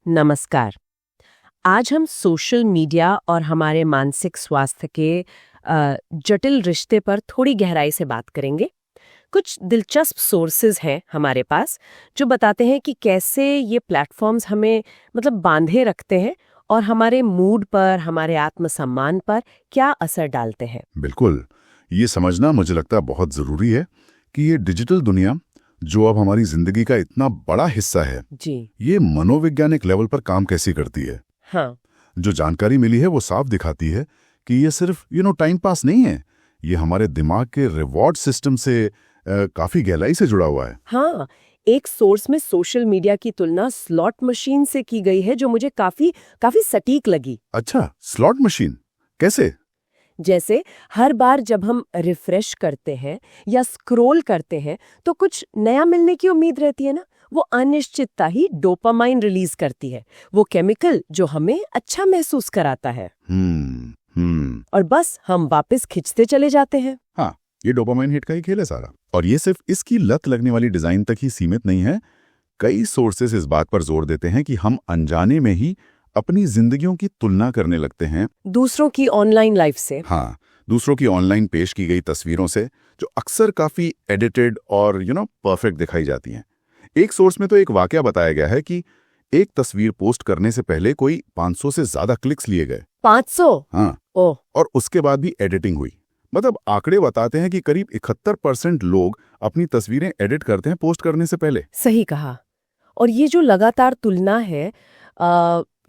नमस्कार। आज हम सोशल मीडिया और हमारे मानसिक स्वास्थ्य के जटिल रिश्ते पर थोड़ी गहराई से बात करेंगे। कुछ दिलचस्प सोर्सेज हैं हमारे पास जो बताते हैं कि कैसे ये प्लेटफॉर्म्स हमें बांधे रखते हैं और हमारे मूड पर, हमारे आत्मसम्मान पर क्या असर डालते हैं। बिल्कुल। ये समझना मुझे लगता है बहुत ज़रूरी है कि ये डिजिटल दुनिया जो अब हमारी ज़िंदगी का इतना बड़ा हिस्सा है, जी ये मनोवैज्ञानिक लेवल पर काम कैसे करती है। हाँ। जो जानकारी मिली है वो साफ दिखाती है कि ये सिर्फ टाइम पास नहीं है, ये हमारे दिमाग के रिवॉर्ड सिस्टम से काफ़ी गहराई से जुड़ा हुआ है। हाँ, एक सोर्स में सोशल मीडिया की तुलना स्लॉट मशीन से की गई है जो मुझे काफी काफी सटीक लगी। अच्छा, स्लॉट मशीन कैसे? जैसे हर बार जब हम रिफ्रेश करते हैं या स्क्रॉल करते हैं तो कुछ नया मिलने की उम्मीद रहती है ना, वो अनिश्चितता ही डोपामाइन रिलीज करती है, वो केमिकल जो हमें अच्छा महसूस कराता है। और बस हम वापस खिंचते चले जाते हैं। हाँ, ये डोपामाइन हिट का ही खेल है सारा। और ये सिर्फ इसकी लत लगने वाली डिजाइन तक ही सीमित नहीं है। कई सोर्सेस इस बात पर जोर देते हैं कि हम अनजाने में ही अपनी जिंदगियों की तुलना करने लगते हैं दूसरों की ऑनलाइन लाइफ से। हाँ, दूसरों की ऑनलाइन पेश की गई तस्वीरों से, जो अक्सर काफी एडिटेड और परफेक्ट दिखाई जाती हैं। एक सोर्स में तो एक वाकया बताया गया है कि एक तस्वीर पोस्ट करने से पहले कोई 500 से ज्यादा क्लिक्स लिए गए। 500? हाँ, ओह। और उसके बाद भी एडिटिंग हुई। मतलब आंकड़े बताते हैं कि करीब 71% लोग अपनी तस्वीरें एडिट करते हैं पोस्ट करने से पहले। सही कहा। और ये जो लगातार तुलना है,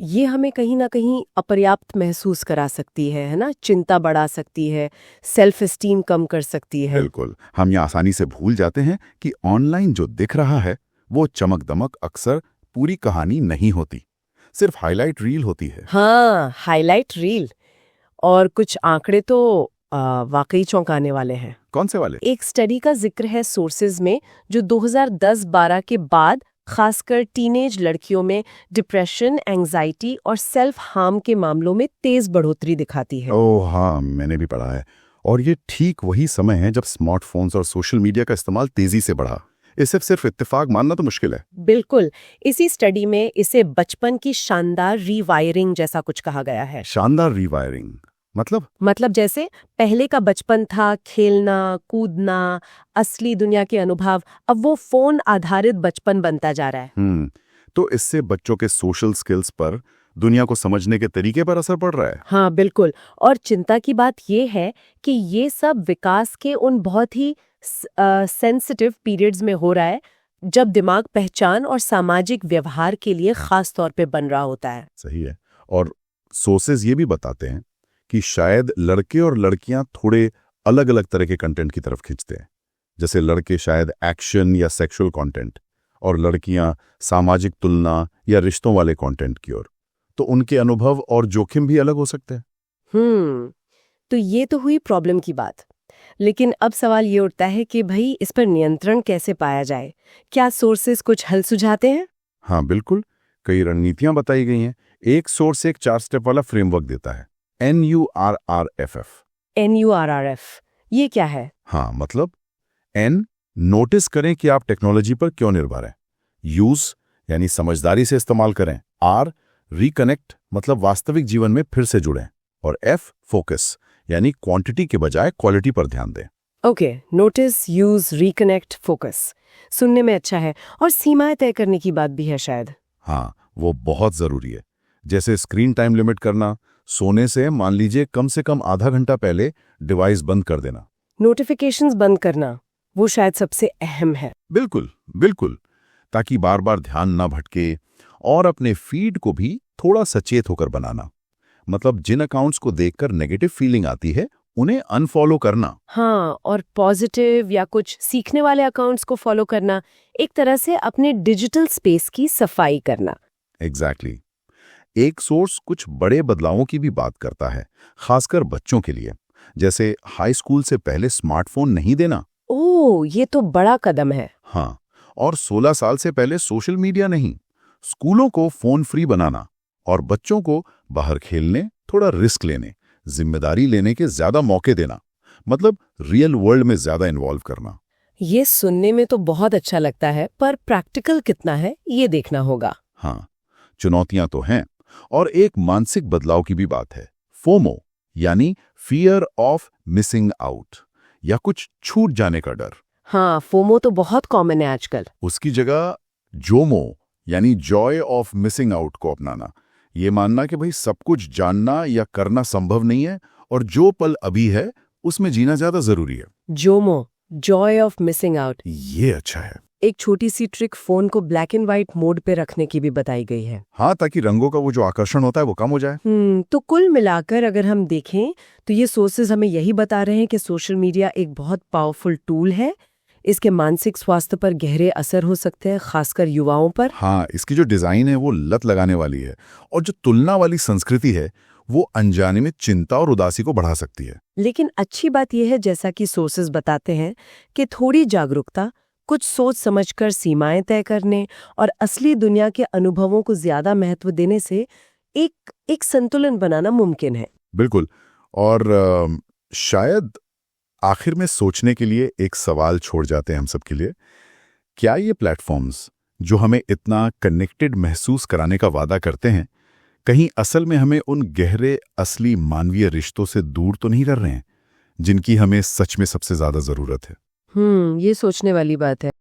ये हमें कहीं ना कहीं अपर्याप्त महसूस करा सकती है ना, चिंता बढ़ा सकती है, सेल्फ एस्टीम कम कर सकती है। बिल्कुल, हम ये आसानी से भूल जाते हैं कि ऑनलाइन जो दिख रहा है वो चमक दमक अक्सर पूरी कहानी नहीं होती, सिर्फ हाईलाइट रील होती है। हाँ, हाईलाइट रील। और कुछ आंकड़े तो वाकई चौंकाने वाले हैं। कौन से वाले? एक स्टडी का जिक्र है सोर्सेज में जो 2010-12 के बाद खासकर टीनेज लड़कियों में डिप्रेशन, एंजाइटी और सेल्फ हार्म के मामलों में तेज बढ़ोतरी दिखाती है। ओह हाँ, मैंने भी पढ़ा है। और ये ठीक वही समय है जब स्मार्टफोन्स और सोशल मीडिया का इस्तेमाल तेजी से बढ़ा। इसे सिर्फ इत्तेफाक मानना तो मुश्किल है। बिल्कुल। इसी स्टडी में इसे बचपन की शानदार रीवायरिंग जैसा कुछ कहा गया है। शानदार रीवायरिंग मतलब जैसे पहले का बचपन था खेलना, कूदना, असली दुनिया के अनुभव, अब वो फोन आधारित बचपन बनता जा रहा है। तो इससे बच्चों के सोशल स्किल्स पर, दुनिया को समझने के तरीके पर असर पड़ रहा है। हाँ बिल्कुल। और चिंता की बात ये है कि ये सब विकास के उन बहुत ही सेंसिटिव पीरियड्स में हो रहा है जब दिमाग पहचान और सामाजिक व्यवहार के लिए खास तौर पे बन रहा होता है। सही है। और सोर्सेज ये भी बताते हैं कि शायद लड़के और लड़कियां थोड़े अलग अलग तरह के कंटेंट की तरफ खींचते हैं। जैसे लड़के शायद एक्शन या सेक्सुअल कंटेंट और लड़कियां सामाजिक तुलना या रिश्तों वाले कंटेंट की ओर। तो उनके अनुभव और जोखिम भी अलग हो सकते हैं। तो ये तो हुई प्रॉब्लम की बात। लेकिन अब सवाल ये उठता है कि भाई इस पर नियंत्रण कैसे पाया जाए? क्या सोर्सेस कुछ हल सुझाते हैं? हाँ बिल्कुल, कई रणनीतियां बताई गई हैं। एक सोर्स एक 4 स्टेप वाला फ्रेमवर्क देता है, NURRFF। NURRF, ये क्या है? हाँ मतलब N, नोटिस करें कि आप टेक्नोलॉजी पर क्यों निर्भर हैं। यूज यानी समझदारी से इस्तेमाल करें। R, रिकनेक्ट मतलब वास्तविक जीवन में फिर से जुड़ें। और F, फोकस यानी क्वांटिटी के बजाय क्वालिटी पर ध्यान दें। Okay, notice, use, reconnect, focus. सुनने में अच्छा है। और सीमाएं तय करने की बात भी है शायद। हाँ, वो बहुत जरूरी है। जैसे स्क्रीन टाइम लिमिट करना, सोने से मान लीजिए कम से कम आधा घंटा पहले डिवाइस बंद कर देना। नोटिफिकेशंस बंद करना, वो शायद सबसे अहम है। बिल्कुल बिल्कुल, ताकि बार बार ध्यान ना भटके। और अपने फीड को भी थोड़ा सचेत होकर बनाना, मतलब जिन अकाउंट्स को देखकर नेगेटिव फीलिंग आती है उन्हें अनफॉलो करना। हाँ, और पॉजिटिव या कुछ सीखने वाले अकाउंट्स को फॉलो करना, एक तरह से अपने डिजिटल स्पेस की सफाई करना। एग्जैक्टली। एक सोर्स कुछ बड़े बदलावों की भी बात करता है, खासकर बच्चों के लिए। जैसे हाई स्कूल से पहले स्मार्टफोन नहीं देना। ओह, ये तो बड़ा कदम है। हाँ, और 16 साल से पहले सोशल मीडिया नहीं। स्कूलों को फोन फ्री बनाना और बच्चों को बाहर खेलने, थोड़ा रिस्क लेने, जिम्मेदारी लेने के ज्यादा मौके देना, मतलब रियल वर्ल्ड में ज्यादा इन्वॉल्व करना। ये सुनने में तो बहुत अच्छा लगता है, पर प्रैक्टिकल कितना है ये देखना होगा। हाँ, चुनौतियां तो हैं, और एक मानसिक बदलाव की भी बात है, फोमो, यानी फियर ऑफ मिसिंग आउट, या कुछ छूट जाने का डर। हाँ, फोमो तो बहुत कॉमन है आजकल। उसकी जगह जोमो, यानी जॉय ऑफ मिसिंग आउट को अपनाना, ये मानना कि भाई सब कुछ जानना या करना संभव नहीं है और जो पल अभी है उसमें जीना ज्यादा जरूरी है। Jomo, Joy of missing out. ये अच्छा है। एक छोटी सी ट्रिक फोन को ब्लैक एंड व्हाइट मोड पे रखने की भी बताई गई है। हाँ, ताकि रंगों का वो जो आकर्षण होता है वो कम हो जाए। तो कुल मिलाकर अगर हम देखें तो ये सोर्सेज हमें यही बता रहे हैं कि सोशल मीडिया एक बहुत पावरफुल टूल है। इसके मानसिक स्वास्थ्य पर गहरे असर हो सकते हैं, खासकर युवाओं पर। हाँ, इसकी जो डिजाइन है वो लत लगाने वाली है, और जो तुलना वाली संस्कृति है वो अनजाने में चिंता और उदासी को बढ़ा सकती है। लेकिन अच्छी बात यह है, जैसा कि सोर्सेज बताते हैं, कि थोड़ी जागरूकता, कुछ सोच समझकर सीमाएं तय करने और असली दुनिया के अनुभवों को ज्यादा महत्व देने से एक संतुलन बनाना मुमकिन है। बिल्कुल। और शायद आखिर में सोचने के लिए एक सवाल छोड़ जाते हैं हम सब के लिए, क्या ये प्लेटफॉर्म्स जो हमें इतना कनेक्टेड महसूस कराने का वादा करते हैं, कहीं असल में हमें उन गहरे असली मानवीय रिश्तों से दूर तो नहीं कर रहे हैं जिनकी हमें सच में सबसे ज्यादा जरूरत है? ये सोचने वाली बात है।